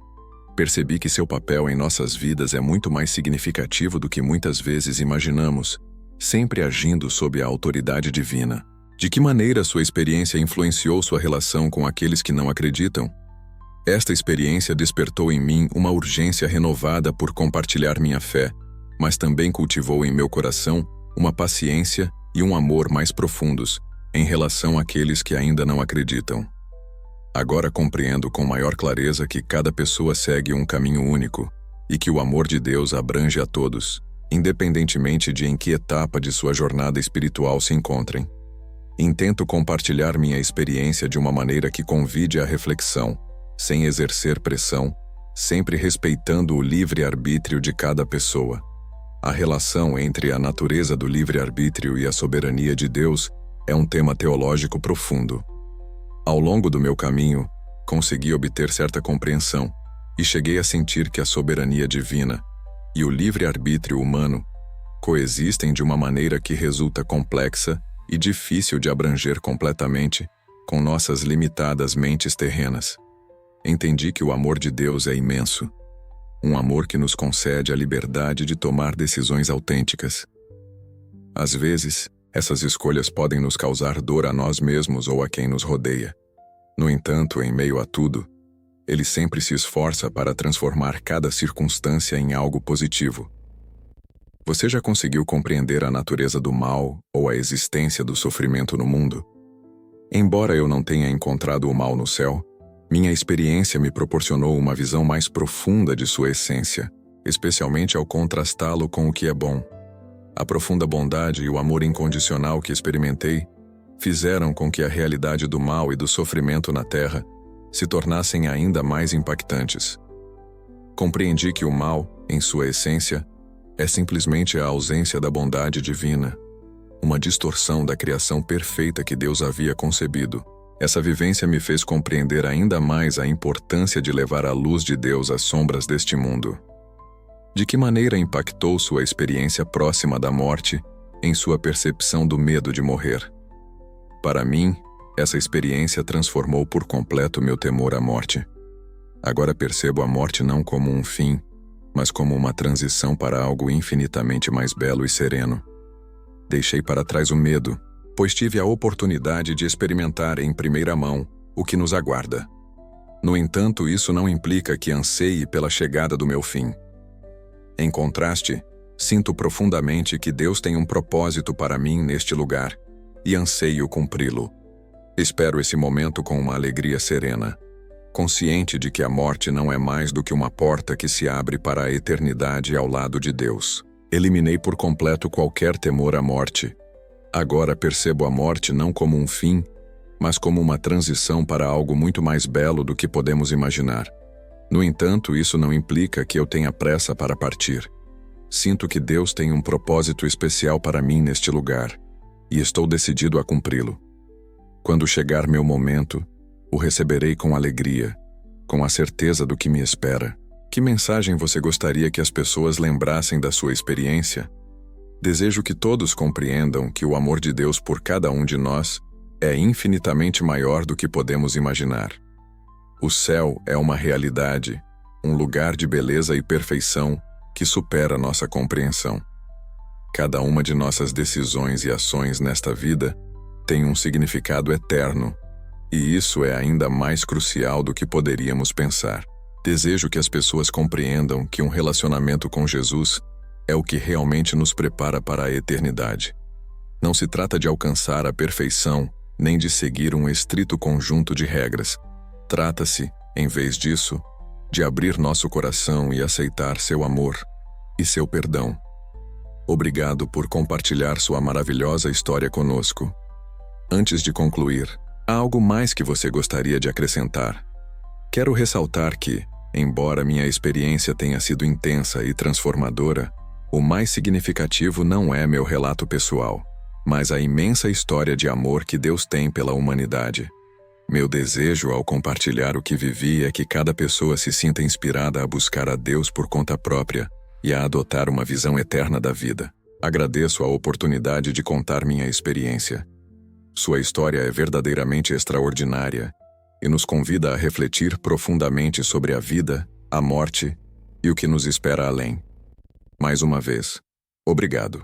Percebi que seu papel em nossas vidas é muito mais significativo do que muitas vezes imaginamos, sempre agindo sob a autoridade divina. De que maneira sua experiência influenciou sua relação com aqueles que não acreditam? Esta experiência despertou em mim uma urgência renovada por compartilhar minha fé, mas também cultivou em meu coração uma paciência e um amor mais profundos em relação àqueles que ainda não acreditam. Agora compreendo com maior clareza que cada pessoa segue um caminho único e que o amor de Deus abrange a todos, independentemente de em que etapa de sua jornada espiritual se encontrem. Intento compartilhar minha experiência de uma maneira que convide à reflexão, sem exercer pressão, sempre respeitando o livre-arbítrio de cada pessoa. A relação entre a natureza do livre-arbítrio e a soberania de Deus é um tema teológico profundo. Ao longo do meu caminho, consegui obter certa compreensão e cheguei a sentir que a soberania divina e o livre-arbítrio humano coexistem de uma maneira que resulta complexa e difícil de abranger completamente com nossas limitadas mentes terrenas. Entendi que o amor de Deus é imenso, um amor que nos concede a liberdade de tomar decisões autênticas. Às vezes, essas escolhas podem nos causar dor a nós mesmos ou a quem nos rodeia. No entanto, em meio a tudo, Ele sempre se esforça para transformar cada circunstância em algo positivo. Você já conseguiu compreender a natureza do mal ou a existência do sofrimento no mundo? Embora eu não tenha encontrado o mal no céu, minha experiência me proporcionou uma visão mais profunda de sua essência, especialmente ao contrastá-lo com o que é bom. A profunda bondade e o amor incondicional que experimentei fizeram com que a realidade do mal e do sofrimento na Terra se tornassem ainda mais impactantes. Compreendi que o mal, em sua essência, é simplesmente a ausência da bondade divina, uma distorção da criação perfeita que Deus havia concebido. Essa vivência me fez compreender ainda mais a importância de levar a luz de Deus às sombras deste mundo. De que maneira impactou sua experiência próxima da morte em sua percepção do medo de morrer? Para mim, essa experiência transformou por completo meu temor à morte. Agora percebo a morte não como um fim, mas como uma transição para algo infinitamente mais belo e sereno. Deixei para trás o medo, pois tive a oportunidade de experimentar em primeira mão o que nos aguarda. No entanto, isso não implica que anseie pela chegada do meu fim. Em contraste, sinto profundamente que Deus tem um propósito para mim neste lugar, e anseio cumpri-lo. Espero esse momento com uma alegria serena, consciente de que a morte não é mais do que uma porta que se abre para a eternidade ao lado de Deus. Eliminei por completo qualquer temor à morte. Agora percebo a morte não como um fim, mas como uma transição para algo muito mais belo do que podemos imaginar. No entanto, isso não implica que eu tenha pressa para partir. Sinto que Deus tem um propósito especial para mim neste lugar, e estou decidido a cumpri-lo. Quando chegar meu momento, o receberei com alegria, com a certeza do que me espera. Que mensagem você gostaria que as pessoas lembrassem da sua experiência? Desejo que todos compreendam que o amor de Deus por cada um de nós é infinitamente maior do que podemos imaginar. O céu é uma realidade, um lugar de beleza e perfeição que supera nossa compreensão. Cada uma de nossas decisões e ações nesta vida tem um significado eterno, e isso é ainda mais crucial do que poderíamos pensar. Desejo que as pessoas compreendam que um relacionamento com Jesus é o que realmente nos prepara para a eternidade. Não se trata de alcançar a perfeição, nem de seguir um estrito conjunto de regras. Trata-se, em vez disso, de abrir nosso coração e aceitar seu amor e seu perdão. Obrigado por compartilhar sua maravilhosa história conosco. Antes de concluir, há algo mais que você gostaria de acrescentar? Quero ressaltar que, embora minha experiência tenha sido intensa e transformadora, o mais significativo não é meu relato pessoal, mas a imensa história de amor que Deus tem pela humanidade. Meu desejo ao compartilhar o que vivi é que cada pessoa se sinta inspirada a buscar a Deus por conta própria e a adotar uma visão eterna da vida. Agradeço a oportunidade de contar minha experiência. Sua história é verdadeiramente extraordinária e nos convida a refletir profundamente sobre a vida, a morte e o que nos espera além. Mais uma vez, obrigado.